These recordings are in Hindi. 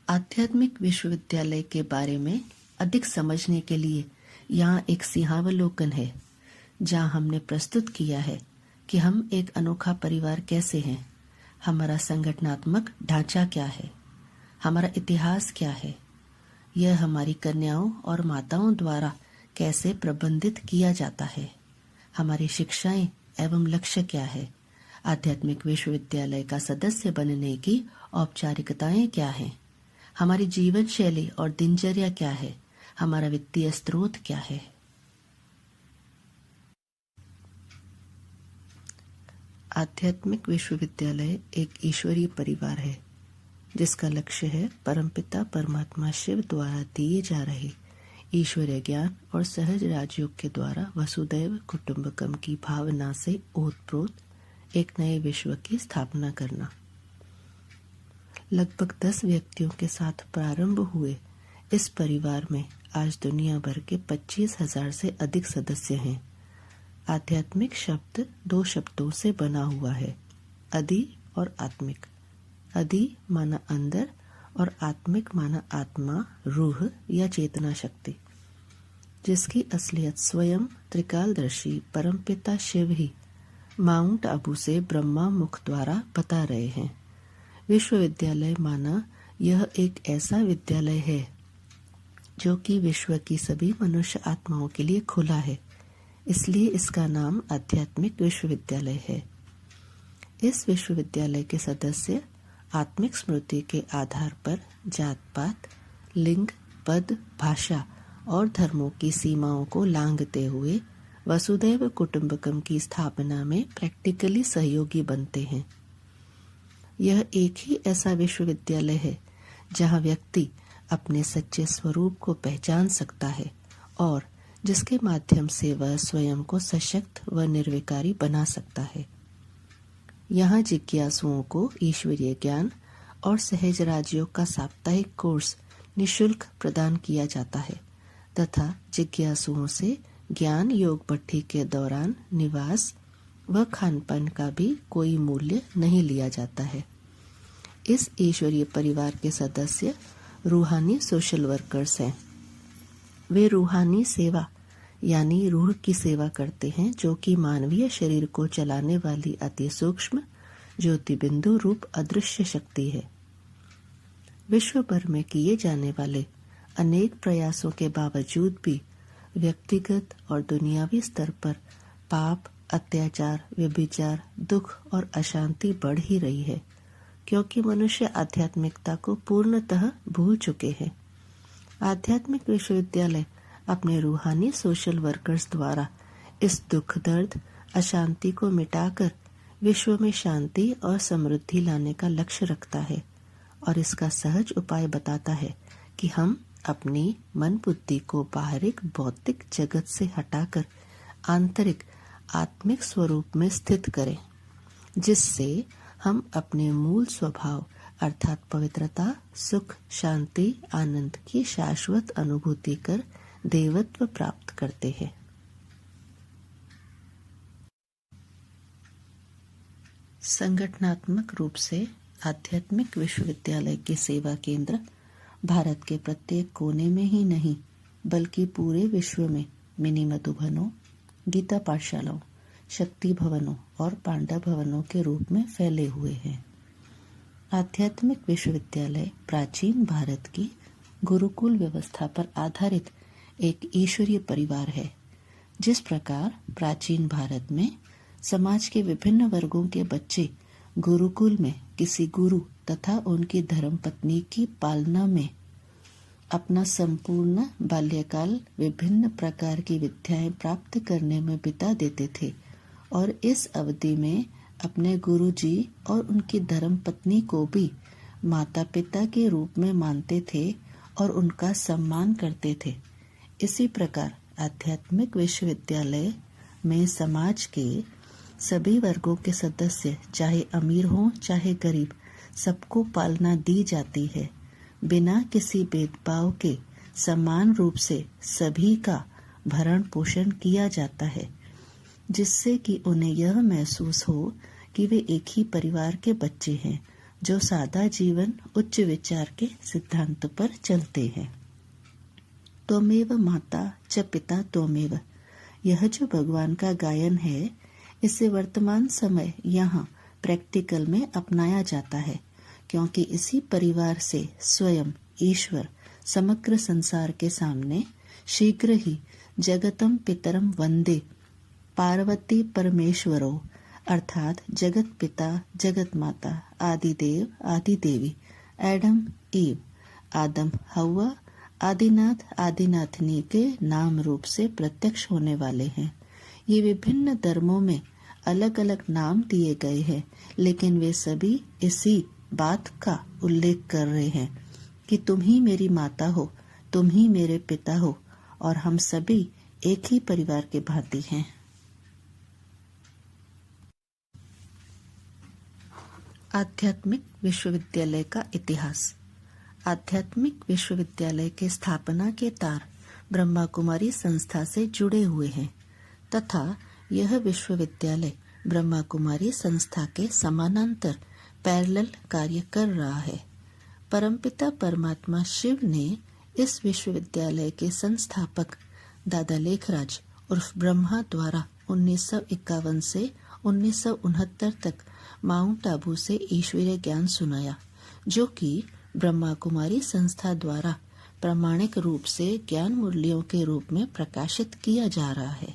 आध्यात्मिक विश्वविद्यालय के बारे में अधिक समझने के लिए यहाँ एक सिंहावलोकन है, जहाँ हमने प्रस्तुत किया है कि हम एक अनोखा परिवार कैसे हैं, हमारा संगठनात्मक ढांचा क्या है, हमारा इतिहास क्या है, यह हमारी कन्याओं और माताओं द्वारा कैसे प्रबंधित किया जाता है, हमारी शिक्षाएं एवं लक्ष्य क्या है, आध्यात्मिक विश्वविद्यालय का सदस्य बनने की औपचारिकताएं क्या हैं, हमारी जीवन शैली और दिनचर्या क्या है, हमारा वित्तीय स्रोत क्या है। आध्यात्मिक विश्वविद्यालय एक ईश्वरीय परिवार है जिसका लक्ष्य है परमपिता परमात्मा शिव द्वारा दिए जा रहे ईश्वरीय ज्ञान और सहज राजयोग के द्वारा वसुदैव कुटुंबकम की भावना से ओतप्रोत एक नए विश्व की स्थापना करना। लगभग 10 व्यक्तियों के साथ प्रारंभ हुए इस परिवार में आज दुनिया भर के 25,000 से अधिक सदस्य हैं। आध्यात्मिक शब्द 2 शब्दों से बना हुआ है, अधि और आत्मिक। अधि माना अंदर और आत्मिक माना आत्मा, रूह या चेतना शक्ति, जिसकी असलियत स्वयं त्रिकालदर्शी परमपिता शिव ही माउंट आबू से ब्रह्मा मुख द्वारा बता रहे हैं। विश्वविद्यालय माना यह एक ऐसा विद्यालय है जो कि विश्व की सभी मनुष्य आत्माओं के लिए खुला है, इसलिए इसका नाम आध्यात्मिक विश्वविद्यालय है। इस विश्वविद्यालय के सदस्य आत्मिक स्मृति के आधार पर जात पात, लिंग, पद, भाषा और धर्मों की सीमाओं को लांघते हुए वसुदैव कुटुंबकम की स्थापना में प्रैक्टिकली सहयोगी बनते हैं। यह एक ही ऐसा विश्वविद्यालय है जहां व्यक्ति अपने सच्चे स्वरूप को पहचान सकता है और जिसके माध्यम से वह स्वयं को सशक्त व निर्विकारी बना सकता है। यहाँ जिज्ञासुओं को ईश्वरीय ज्ञान और सहज राजयोग का साप्ताहिक कोर्स निःशुल्क प्रदान किया जाता है तथा जिज्ञासुओं से ज्ञान योग भट्ठी के दौरान निवास व खानपान का भी कोई मूल्य नहीं लिया जाता है। इस ईश्वरीय परिवार के सदस्य रूहानी सोशल वर्कर्स हैं। वे रूहानी सेवा यानी रूह की सेवा करते हैं, जो कि मानवीय शरीर को चलाने वाली अति सूक्ष्म ज्योति बिंदु रूप अदृश्य शक्ति है। विश्व भर में किए जाने वाले अनेक प्रयासों के बावजूद भी व्यक्तिगत और दुनियावी स्तर पर पाप, अत्याचार, व्यभिचार, दुख और अशांति बढ़ ही रही है, क्योंकि मनुष्य आध्यात्मिकता को पूर्णतः भूल चुके हैं। आध्यात्मिक विश्वविद्यालय अपने रूहानी सोशल वर्कर्स द्वारा इस दुख, दर्द, अशांति को मिटाकर विश्व में शांति और समृद्धि लाने का लक्ष्य रखता है और इसका सहज उपाय बताता है कि हम अपनी मन बुद्धि को बाहरिक भौतिक जगत से हटाकर आंतरिक आत्मिक स्वरूप में स्थित करें, जिससे हम अपने मूल स्वभाव अर्थात पवित्रता, सुख, शांति, आनंद की शाश्वत अनुभूति कर देवत्व प्राप्त करते हैं। संगठनात्मक रूप से आध्यात्मिक विश्वविद्यालय के सेवा केंद्र भारत के प्रत्येक कोने में ही नहीं बल्कि पूरे विश्व में मिनी मधुबनों, गीता पाठशालाओं, शक्ति भवनों और पांडा भवनों के रूप में फैले हुए हैं। आध्यात्मिक विश्वविद्यालय प्राचीन भारत की गुरुकुल व्यवस्था पर आधारित एक ईश्वरीय परिवार है। जिस प्रकार प्राचीन भारत में समाज के विभिन्न वर्गों के बच्चे गुरुकुल में किसी गुरु तथा उनकी धर्मपत्नी की पालना में अपना संपूर्ण बाल्यकाल विभिन्न प्रकार की विद्याएं प्राप्त करने में बिता देते थे और इस अवधि में अपने गुरुजी और उनकी धर्मपत्नी को भी माता पिता के रूप में मानते थे और उनका सम्मान करते थे, इसी प्रकार आध्यात्मिक विश्वविद्यालय में समाज के सभी वर्गों के सदस्य चाहे अमीर हों चाहे गरीब, सबको पालना दी जाती है। बिना किसी भेदभाव के समान रूप से सभी का भरण पोषण किया जाता है, जिससे कि उन्हें यह महसूस हो कि वे एक ही परिवार के बच्चे हैं जो सादा जीवन उच्च विचार के सिद्धांत पर चलते हैं। त्वमेव माता च पिता त्वमेव, यह जो भगवान का गायन है, इसे वर्तमान समय यहाँ प्रैक्टिकल में अपनाया जाता है, क्योंकि इसी परिवार से स्वयं ईश्वर समग्र संसार के सामने शीघ्र ही जगतम पितरम वंदे पार्वती परमेश्वरो, अर्थात जगत पिता, जगत माता, आदिदेव, आदिदेवी, एडम ईव, आदम हव्वा, आदिनाथ, आदिनाथनी के नाम रूप से प्रत्यक्ष होने वाले हैं। ये विभिन्न धर्मों में अलग अलग नाम दिए गए हैं, लेकिन वे सभी इसी बात का उल्लेख कर रहे हैं कि तुम ही मेरी माता हो, तुम ही मेरे पिता हो, और हम सभी एक ही परिवार के भांति हैं। आध्यात्मिक विश्वविद्यालय का इतिहास। आध्यात्मिक विश्वविद्यालय के स्थापना के तार ब्रह्मा कुमारी संस्था से जुड़े हुए हैं तथा यह विश्वविद्यालय ब्रह्मा कुमारी संस्था के समानांतर पैरेलल कार्य कर रहा है। परमपिता परमात्मा शिव ने इस विश्वविद्यालय के संस्थापक दादा लेखराज उर्फ ब्रह्मा द्वारा 1951 से 1969 तक माउंट आबू से ईश्वरीय ज्ञान सुनाया, जो कि ब्रह्मा कुमारी संस्था द्वारा प्रामाणिक रूप से ज्ञान मुरलियों के रूप में प्रकाशित किया जा रहा है।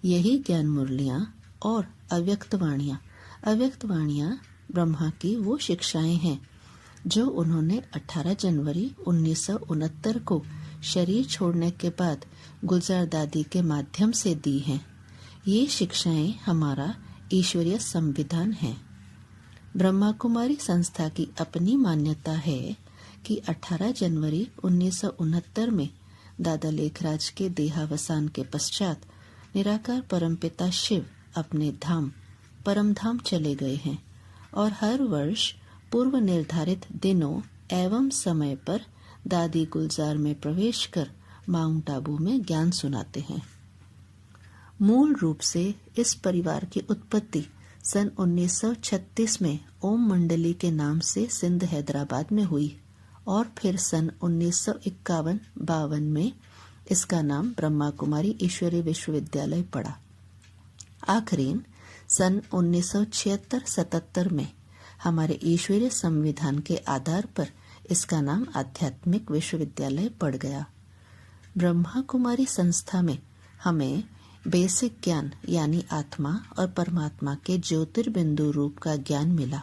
यही ज्ञान मुरलियां और अव्यक्त वाणियां ब्रह्मा की वो शिक्षाएं हैं जो उन्होंने 18 जनवरी 1969 को शरीर छोड़ने के बाद गुलजार दादी के माध्यम से दी हैं। ये शिक्षाएं हमारा ईश्वरीय संविधान है। ब्रह्मा कुमारी संस्था की अपनी मान्यता है कि 18 जनवरी 1969 में दादा लेखराज के देहावसान के पश्चात निराकार परमपिता शिव अपने धाम परमधाम चले गए हैं और हर वर्ष पूर्व निर्धारित दिनों एवं समय पर दादी गुलजार में प्रवेश कर माउंट आबू में ज्ञान सुनाते हैं। मूल रूप से इस परिवार की उत्पत्ति सन 1936 में ओम मंडली के नाम से सिंध हैदराबाद में हुई और फिर सन 1951-52 में इसका नाम ब्रह्मा कुमारी ईश्वरीय विश्वविद्यालय पड़ा। आखिरीन सन 1976-77 में हमारे ईश्वरीय संविधान के आधार पर इसका नाम आध्यात्मिक विश्वविद्यालय पड़ गया। ब्रह्मा कुमारी संस्था में हमें बेसिक ज्ञान यानी आत्मा और परमात्मा के ज्योतिर्बिंदु रूप का ज्ञान मिला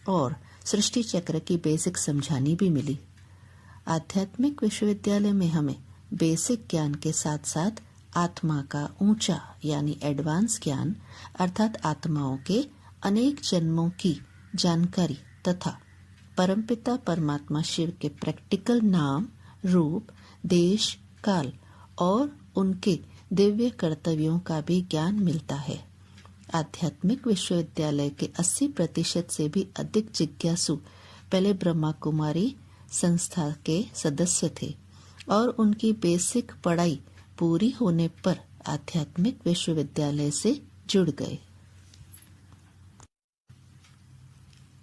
और सृष्टि चक्र की बेसिक समझानी भी मिली। आध्यात्मिक विश्वविद्यालय में हमें बेसिक ज्ञान के साथ साथ आत्मा का ऊंचा यानी एडवांस ज्ञान अर्थात आत्माओं के अनेक जन्मों की जानकारी तथा परमपिता परमात्मा शिव के प्रैक्टिकल नाम, रूप, देश, काल और उनके दिव्य कर्तव्यों का भी ज्ञान मिलता है। आध्यात्मिक विश्वविद्यालय के 80% से भी अधिक जिज्ञासु पहले ब्रह्मा कुमारी संस्था के सदस्य थे और उनकी बेसिक पढ़ाई पूरी होने पर आध्यात्मिक विश्वविद्यालय से जुड़ गए।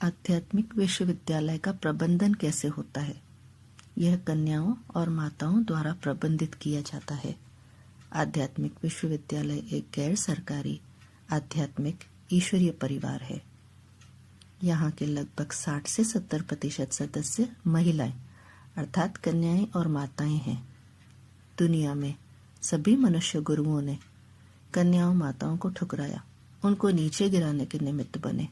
आध्यात्मिक विश्वविद्यालय का प्रबंधन कैसे होता है? यह कन्याओं और माताओं द्वारा प्रबंधित किया जाता है। आध्यात्मिक विश्वविद्यालय एक गैर सरकारी आध्यात्मिक ईश्वरीय परिवार है। यहाँ के लगभग 60 से 70% सदस्य महिलाएं अर्थात कन्याएं और माताएं हैं। दुनिया में सभी मनुष्य गुरुओं ने कन्याओं माताओं को ठुकराया, उनको नीचे गिराने के निमित्त बने,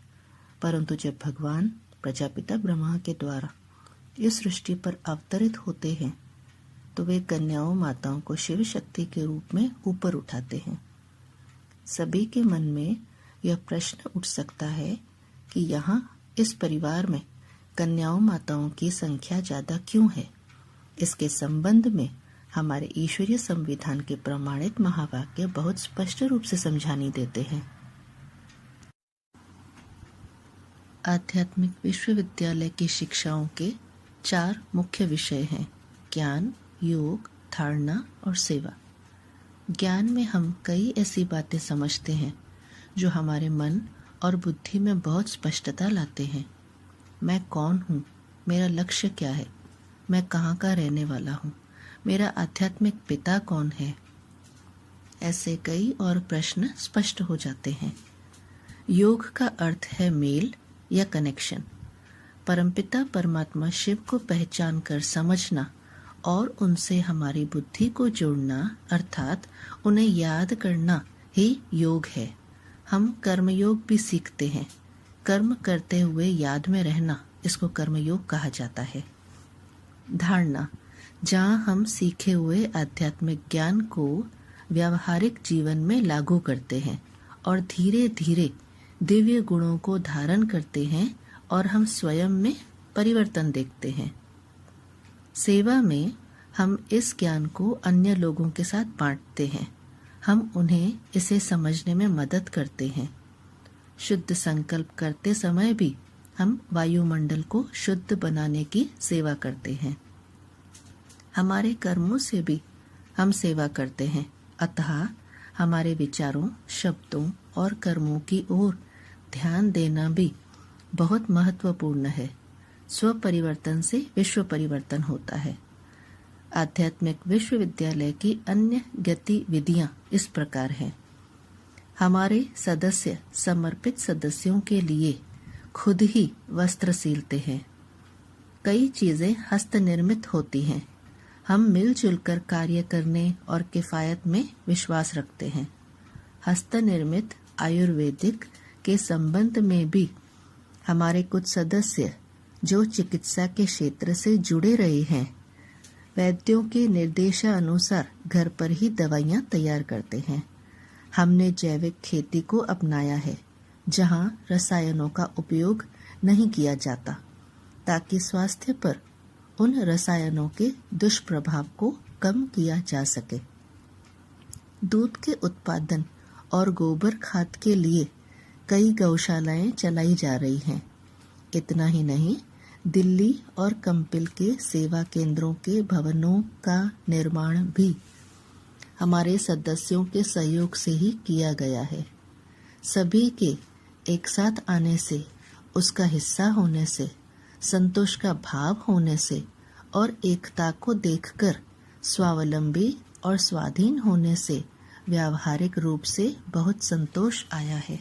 परंतु जब भगवान प्रजापिता ब्रह्मा के द्वारा इस सृष्टि पर अवतरित होते हैं तो वे कन्याओं माताओं को शिव शक्ति के रूप में ऊपर उठाते हैं। सभी के मन में यह प्रश्न उठ सकता है कि यहाँ इस परिवार में कन्याओं माताओं की संख्या ज्यादा क्यों है? इसके संबंध में हमारे ईश्वरीय संविधान के प्रमाणित महावाक्य बहुत स्पष्ट रूप से समझानी देते हैं। आध्यात्मिक विश्वविद्यालय की शिक्षाओं के 4 मुख्य विषय हैं: ज्ञान, योग, धारणा और सेवा। ज्ञान में हम कई ऐसी बातें समझते हैं जो हमारे मन और बुद्धि में बहुत स्पष्टता लाते हैं। मैं कौन हूँ, मेरा लक्ष्य क्या है, मैं कहाँ का रहने वाला हूँ, मेरा आध्यात्मिक पिता कौन है। ऐसे कई और प्रश्न स्पष्ट हो जाते हैं। योग का अर्थ है मेल या कनेक्शन। परमपिता परमात्मा शिव को पहचान कर समझना और उनसे हमारी बुद्धि को जोड़ना अर्थात उन्हें याद करना ही योग है। हम कर्मयोग भी सीखते हैं। कर्म करते हुए याद में रहना, इसको कर्मयोग कहा जाता है। धारणा, जहाँ हम सीखे हुए आध्यात्मिक ज्ञान को व्यावहारिक जीवन में लागू करते हैं और धीरे धीरे दिव्य गुणों को धारण करते हैं और हम स्वयं में परिवर्तन देखते हैं। सेवा में हम इस ज्ञान को अन्य लोगों के साथ बांटते हैं। हम उन्हें इसे समझने में मदद करते हैं। शुद्ध संकल्प करते समय भी हम वायुमंडल को शुद्ध बनाने की सेवा करते हैं। हमारे कर्मों से भी हम सेवा करते हैं, अतः हमारे विचारों, शब्दों और कर्मों की ओर ध्यान देना भी बहुत महत्वपूर्ण है। स्व परिवर्तन से विश्व परिवर्तन होता है। आध्यात्मिक विश्वविद्यालय की अन्य गतिविधियां इस प्रकार हैं। हमारे सदस्य समर्पित सदस्यों के लिए खुद ही वस्त्र सीलते हैं। कई चीजें हस्त निर्मित होती हैं। हम मिलजुल कर कार्य करने और किफायत में विश्वास रखते हैं। हस्त निर्मित आयुर्वेदिक के संबंध में भी हमारे कुछ सदस्य जो चिकित्सा के क्षेत्र से जुड़े रहे हैं, वैद्यों के निर्देशानुसार घर पर ही दवाइयाँ तैयार करते हैं। हमने जैविक खेती को अपनाया है, जहाँ रसायनों का उपयोग नहीं किया जाता, ताकि स्वास्थ्य पर उन रसायनों के दुष्प्रभाव को कम किया जा सके। दूध के उत्पादन और गोबर खाद के लिए कई गौशालाएं चलाई जा रही हैं। इतना ही नहीं, दिल्ली और कंपिल के सेवा केंद्रों के भवनों का निर्माण भी हमारे सदस्यों के सहयोग से ही किया गया है। सभी के एक साथ आने से, उसका हिस्सा होने से, संतोष का भाव होने से और एकता को देखकर स्वावलंबी और स्वाधीन होने से व्यावहारिक रूप से बहुत संतोष आया है।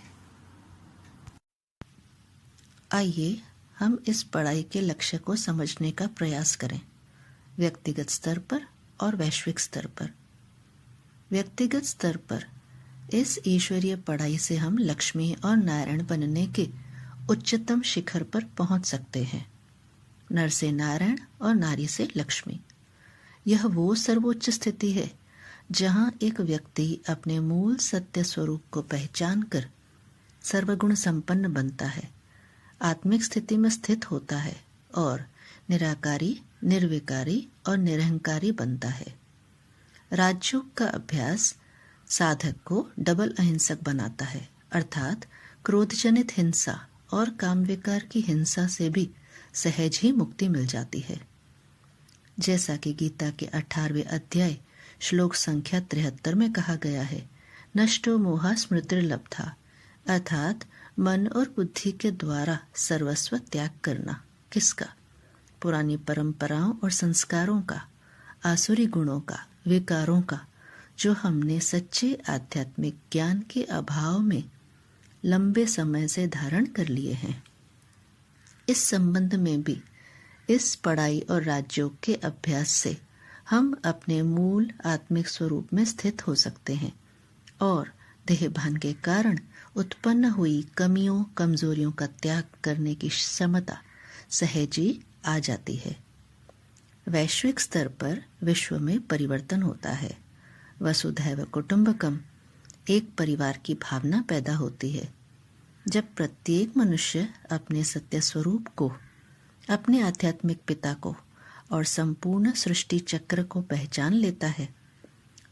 आइए हम इस पढ़ाई के लक्ष्य को समझने का प्रयास करें, व्यक्तिगत स्तर पर और वैश्विक स्तर पर। व्यक्तिगत स्तर पर इस ईश्वरीय पढ़ाई से हम लक्ष्मी और नारायण बनने के उच्चतम शिखर पर पहुंच सकते हैं। नर से नारायण और नारी से लक्ष्मी, यह वो सर्वोच्च स्थिति है जहां एक व्यक्ति अपने मूल सत्य स्वरूप को पहचान कर सर्वगुण संपन्न बनता है, आत्मिक स्थिति में स्थित होता है और निराकारी, निर्विकारी और निरहंकारी बनता है। राजयोग का अभ्यास साधक को डबल अहिंसक बनाता है, अर्थात क्रोधजनित हिंसा और काम विकार की हिंसा से भी सहज ही मुक्ति मिल जाती है। जैसा कि गीता के 18वें अध्याय श्लोक संख्या 73 में कहा गया है, नष्टो मोहा स्मृतिर्लब्धा, अर्थात मन और बुद्धि के द्वारा सर्वस्व त्याग करना। किसका? पुरानी परंपराओं और संस्कारों का, आसुरी गुणों का, विकारों का, जो हमने सच्चे आध्यात्मिक ज्ञान के अभाव में लंबे समय से धारण कर लिए हैं। इस संबंध में भी इस पढ़ाई और राजयोग के अभ्यास से हम अपने मूल आत्मिक स्वरूप में स्थित हो सकते हैं और देहभान के कारण उत्पन्न हुई कमियों, कमजोरियों का त्याग करने की क्षमता सहज ही आ जाती है। वैश्विक स्तर पर विश्व में परिवर्तन होता है। वसुधैव कुटुंबकम, एक परिवार की भावना पैदा होती है। जब प्रत्येक मनुष्य अपने सत्य स्वरूप को, अपने आध्यात्मिक पिता को और संपूर्ण सृष्टि चक्र को पहचान लेता है,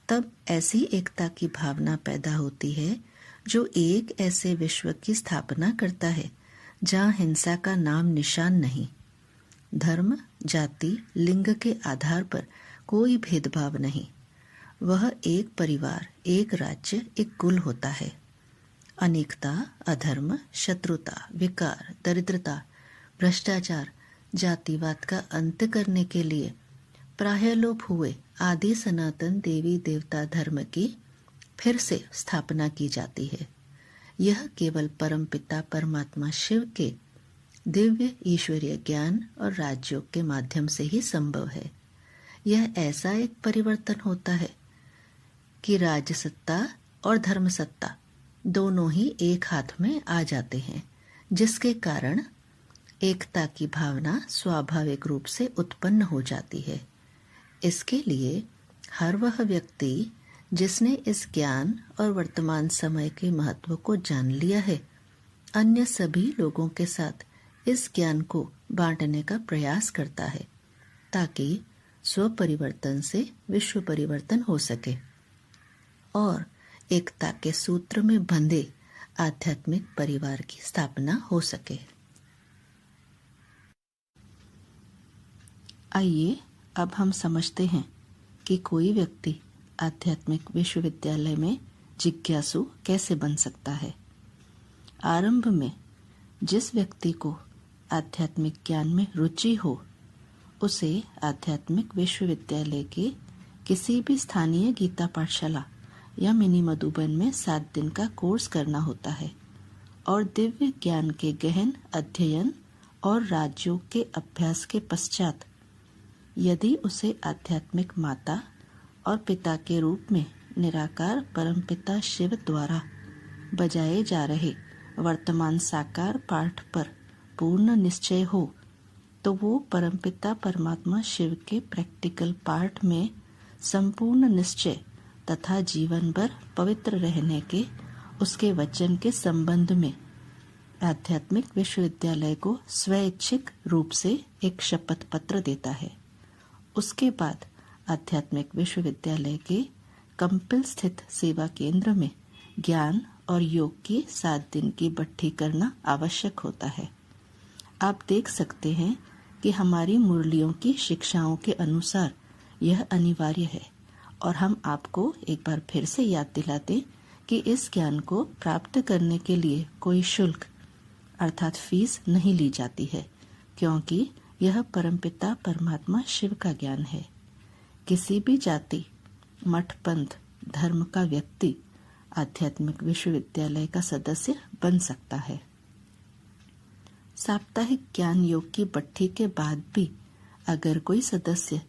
तब ऐसी एकता की भावना पैदा होती है जो एक ऐसे विश्व की स्थापना करता है जहाँ हिंसा का नाम निशान नहीं, धर्म, जाति, लिंग के आधार पर कोई भेदभाव नहीं। वह एक परिवार, एक राज्य, एक कुल होता है। अनेकता, अधर्म, शत्रुता, विकार, दरिद्रता, भ्रष्टाचार, जातिवाद का अंत करने के लिए प्रायःलोप हुए आदि सनातन देवी देवता धर्म की फिर से स्थापना की जाती है। यह केवल परमपिता परमात्मा शिव के दिव्य ईश्वरीय ज्ञान और राजयोग के माध्यम से ही संभव है। यह ऐसा एक परिवर्तन होता है कि राजसत्ता और धर्मसत्ता दोनों ही एक हाथ में आ जाते हैं, जिसके कारण एकता की भावना स्वाभाविक रूप से उत्पन्न हो जाती है। इसके लिए हर वह व्यक्ति जिसने इस ज्ञान और वर्तमान समय के महत्व को जान लिया है, अन्य सभी लोगों के साथ इस ज्ञान को बांटने का प्रयास करता है, ताकि स्व परिवर्तन से विश्व परिवर्तन हो सके और एकता के सूत्र में बंधे आध्यात्मिक परिवार की स्थापना हो सके। आइए अब हम समझते हैं कि कोई व्यक्ति आध्यात्मिक विश्वविद्यालय में जिज्ञासु कैसे बन सकता है। आरंभ में जिस व्यक्ति को आध्यात्मिक ज्ञान में रुचि हो, उसे आध्यात्मिक विश्वविद्यालय के किसी भी स्थानीय गीता पाठशाला या मिनी मधुबन में 7 दिन का कोर्स करना होता है और दिव्य ज्ञान के गहन अध्ययन और राजयोग के अभ्यास के पश्चात यदि उसे आध्यात्मिक माता और पिता के रूप में निराकार परमपिता शिव द्वारा बजाए जा रहे वर्तमान साकार पाठ पर पूर्ण निश्चय हो, तो वो परमपिता परमात्मा शिव के प्रैक्टिकल पाठ में संपूर्ण निश्चय तथा जीवन भर पवित्र रहने के उसके वचन के संबंध में आध्यात्मिक विश्वविद्यालय को स्वैच्छिक रूप से एक शपथ पत्र देता है। उसके बाद आध्यात्मिक विश्वविद्यालय के कंपिल स्थित सेवा केंद्र में ज्ञान और योग की 7 दिन की बट्ठी करना आवश्यक होता है। आप देख सकते हैं कि हमारी मुरलियों की शिक्षाओं के अनुसार यह अनिवार्य है और हम आपको एक बार फिर से याद दिलाते कि इस ज्ञान को प्राप्त करने के लिए कोई शुल्क अर्थात फीस नहीं ली जाती है, क्योंकि यह परमपिता परमात्मा शिव का ज्ञान है। किसी भी जाति, मठ, पंथ, धर्म का व्यक्ति आध्यात्मिक विश्वविद्यालय का सदस्य बन सकता है। साप्ताहिक ज्ञान योग की बट्ठी के बाद भी अगर कोई सदस्य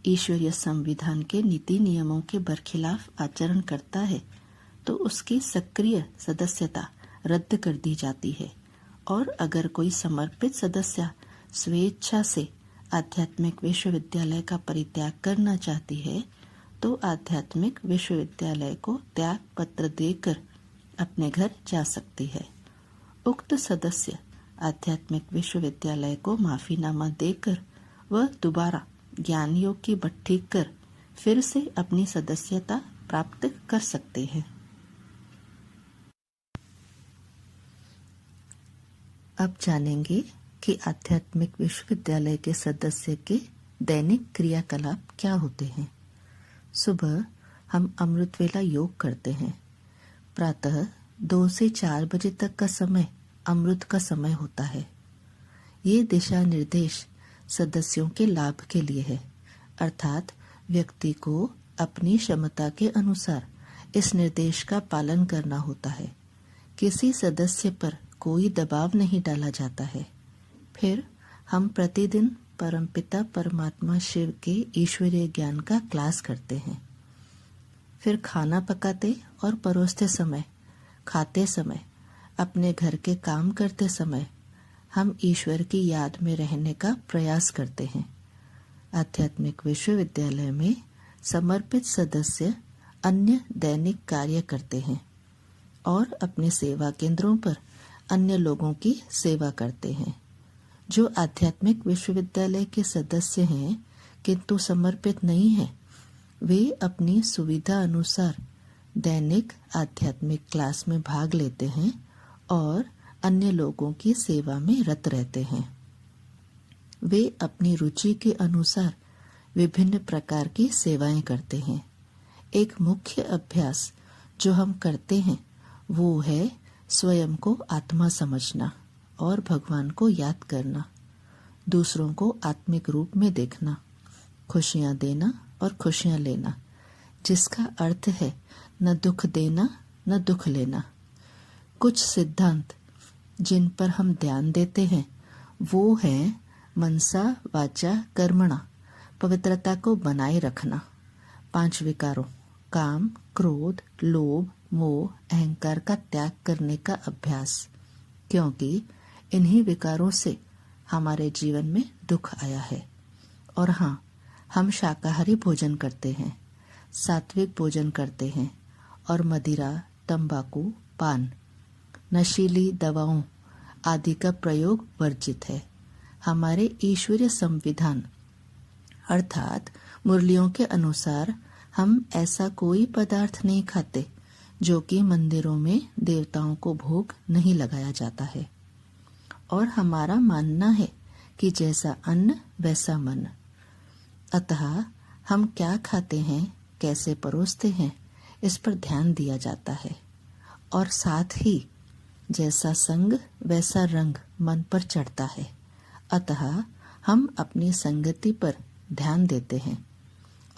ईश्वरीय संविधान के नीति नियमों के बरखिलाफ आचरण करता है, तो उसकी सक्रिय सदस्यता रद्द कर दी जाती है और अगर कोई समर्पित सदस्य स्वेच्छा से आध्यात्मिक विश्वविद्यालय का परित्याग करना चाहती है, तो आध्यात्मिक विश्वविद्यालय को त्याग पत्र देकर अपने घर जा सकती है। उक्त सदस्य आध्यात्मिक विश्वविद्यालय को माफीनामा देकर वह दोबारा ज्ञान योग की बट्ठी कर फिर से अपनी सदस्यता प्राप्त कर सकते हैं। अब जानेंगे कि आध्यात्मिक विश्वविद्यालय के सदस्य के दैनिक क्रियाकलाप क्या होते हैं। सुबह हम अमृत वेला योग करते हैं। प्रातः 2 से 4 बजे तक का समय अमृत का समय होता है। ये दिशा निर्देश सदस्यों के लाभ के लिए है, अर्थात व्यक्ति को अपनी क्षमता के अनुसार इस निर्देश का पालन करना होता है। किसी सदस्य पर कोई दबाव नहीं डाला जाता है। फिर हम प्रतिदिन परमपिता परमात्मा शिव के ईश्वरीय ज्ञान का क्लास करते हैं। फिर खाना पकाते और परोसते समय, खाते समय, अपने घर के काम करते समय हम ईश्वर की याद में रहने का प्रयास करते हैं। आध्यात्मिक विश्वविद्यालय में समर्पित सदस्य अन्य दैनिक कार्य करते हैं और अपने सेवा केंद्रों पर अन्य लोगों की सेवा करते हैं। जो आध्यात्मिक विश्वविद्यालय के सदस्य हैं किंतु समर्पित नहीं हैं, वे अपनी सुविधा अनुसार दैनिक आध्यात्मिक क्लास में भाग लेते हैं और अन्य लोगों की सेवा में रत रहते हैं। वे अपनी रुचि के अनुसार विभिन्न प्रकार की सेवाएं करते हैं। एक मुख्य अभ्यास जो हम करते हैं वो है स्वयं को आत्मा समझना और भगवान को याद करना। दूसरों को आत्मिक रूप में देखना, खुशियां देना और खुशियां लेना, जिसका अर्थ है न दुख देना न दुख लेना। कुछ सिद्धांत जिन पर हम ध्यान देते हैं वो है मनसा वाचा कर्मणा, पवित्रता को बनाए रखना, 5 विकारों काम, क्रोध, लोभ, मोह, अहंकार का त्याग करने का अभ्यास, क्योंकि इन्हीं विकारों से हमारे जीवन में दुख आया है। और हाँ, हम शाकाहारी भोजन करते हैं, सात्विक भोजन करते हैं और मदिरा, तंबाकू, पान, नशीली दवाओं आदि का प्रयोग वर्जित है। हमारे ईश्वरीय संविधान अर्थात मुरलियों के अनुसार हम ऐसा कोई पदार्थ नहीं खाते जो कि मंदिरों में देवताओं को भोग नहीं लगाया जाता है। और हमारा मानना है कि जैसा अन्न वैसा मन। अतः हम क्या खाते हैं, कैसे परोसते हैं, इस पर ध्यान दिया जाता है। और साथ ही जैसा संग वैसा रंग मन पर चढ़ता है। अतः हम अपनी संगति पर ध्यान देते हैं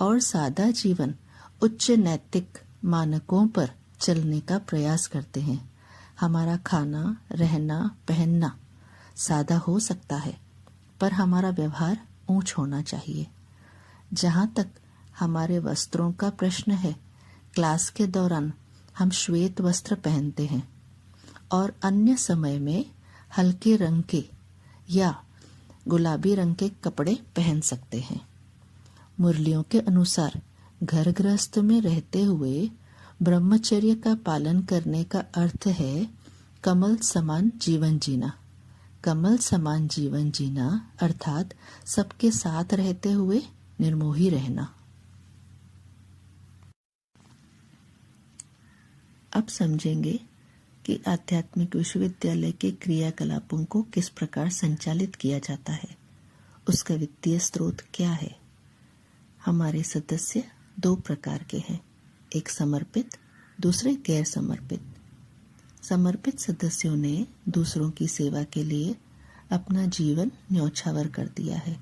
और सादा जीवन, उच्च नैतिक मानकों पर चलने का प्रयास करते हैं। हमारा खाना, रहना, पहनना सादा हो सकता है, पर हमारा व्यवहार ऊंच होना चाहिए। जहाँ तक हमारे वस्त्रों का प्रश्न है, क्लास के दौरान हम श्वेत वस्त्र पहनते हैं और अन्य समय में हल्के रंग के या गुलाबी रंग के कपड़े पहन सकते हैं। मुरलियों के अनुसार घर गृहस्थ में रहते हुए ब्रह्मचर्य का पालन करने का अर्थ है कमल समान जीवन जीना। कमल समान जीवन जीना अर्थात सबके साथ रहते हुए निर्मोही रहना। अब समझेंगे कि आध्यात्मिक विश्वविद्यालय के क्रियाकलापों को किस प्रकार संचालित किया जाता है, उसका वित्तीय स्रोत क्या है। हमारे सदस्य 2 प्रकार के हैं, एक समर्पित, दूसरे गैर समर्पित। समर्पित सदस्यों ने दूसरों की सेवा के लिए अपना जीवन न्यौछावर कर दिया है।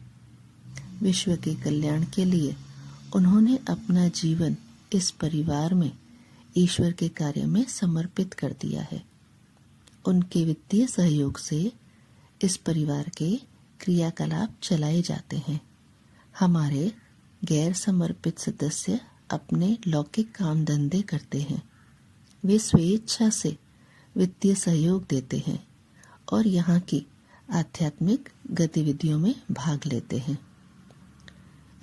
विश्व के कल्याण के लिए उन्होंने अपना जीवन इस परिवार में ईश्वर के कार्य में समर्पित कर दिया है। उनके वित्तीय सहयोग से इस परिवार के क्रियाकलाप चलाए जाते हैं। हमारे गैर समर्पित सदस्य अपने लौकिक काम धंधे करते हैं। वे स्वेच्छा से वित्तीय सहयोग देते हैं और यहाँ की आध्यात्मिक गतिविधियों में भाग लेते हैं।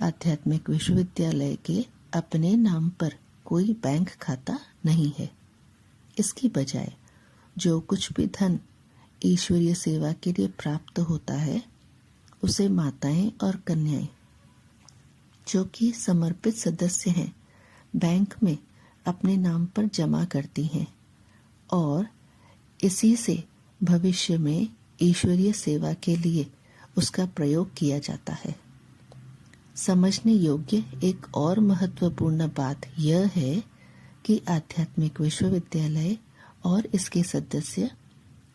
आध्यात्मिक विश्वविद्यालय के अपने नाम पर कोई बैंक खाता नहीं है। इसकी बजाय जो कुछ भी धन ईश्वरीय सेवा के लिए प्राप्त होता है उसे माताएं और कन्याएं जो कि समर्पित सदस्य हैं बैंक में अपने नाम पर जमा करती हैं और इसी से भविष्य में ईश्वरीय सेवा के लिए उसका प्रयोग किया जाता है। समझने योग्य एक और महत्वपूर्ण बात यह है कि आध्यात्मिक विश्वविद्यालय और इसके सदस्य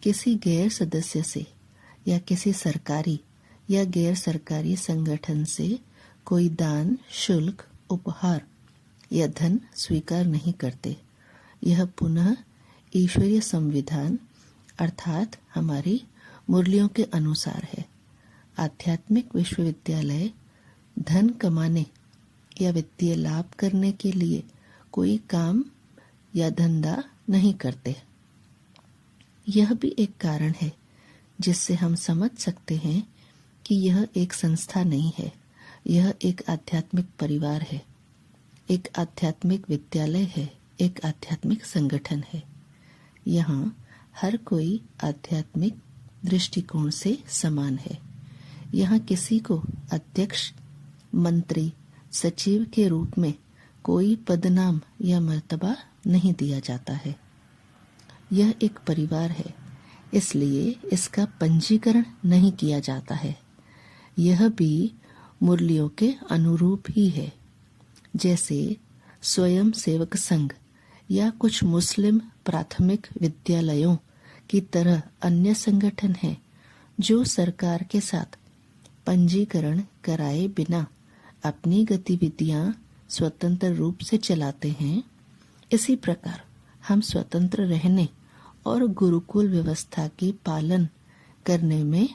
किसी गैर सदस्य से या किसी सरकारी या गैर सरकारी संगठन से कोई दान, शुल्क, उपहार या धन स्वीकार नहीं करते। यह पुनः ईश्वरीय संविधान अर्थात हमारी मुरलियों के अनुसार है। आध्यात्मिक विश्वविद्यालय धन कमाने या वित्तीय लाभ करने के लिए कोई काम या धंधा नहीं करते। यह भी एक कारण है जिससे हम समझ सकते हैं कि यह एक संस्था नहीं है, यह एक आध्यात्मिक परिवार है, एक आध्यात्मिक विद्यालय है, एक आध्यात्मिक संगठन है। यहाँ हर कोई आध्यात्मिक दृष्टिकोण से समान है। यहाँ किसी को अध्यक्ष, मंत्री, सचिव के रूप में कोई पदनाम या मर्तबा नहीं दिया जाता है। यह एक परिवार है, इसलिए इसका पंजीकरण नहीं किया जाता है। यह भी मुरलियों के अनुरूप ही है, जैसे स्वयं सेवक संघ या कुछ मुस्लिम प्राथमिक विद्यालयों की तरह अन्य संगठन हैं जो सरकार के साथ पंजीकरण कराए बिना अपनी गतिविधियां स्वतंत्र रूप से चलाते हैं, इसी प्रकार हम स्वतंत्र रहने और गुरुकुल व्यवस्था के पालन करने में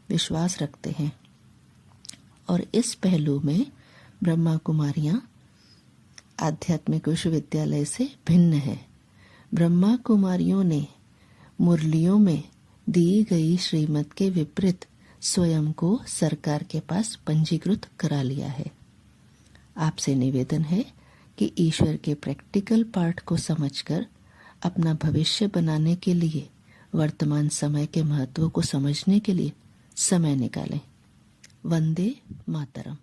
विश्वास रखते हैं। और इस पहलू में ब्रह्मा कुमारियां आध्यात्मिक विश्वविद्यालय से भिन्न है। ब्रह्मा कुमारियों ने मुरलियों में दी गई श्रीमत के विपरीत स्वयं को सरकार के पास पंजीकृत करा लिया है। आपसे निवेदन है कि ईश्वर के प्रैक्टिकल पार्ट को समझकर अपना भविष्य बनाने के लिए वर्तमान समय के महत्व को समझने के लिए समय निकालें। वंदे मातरम।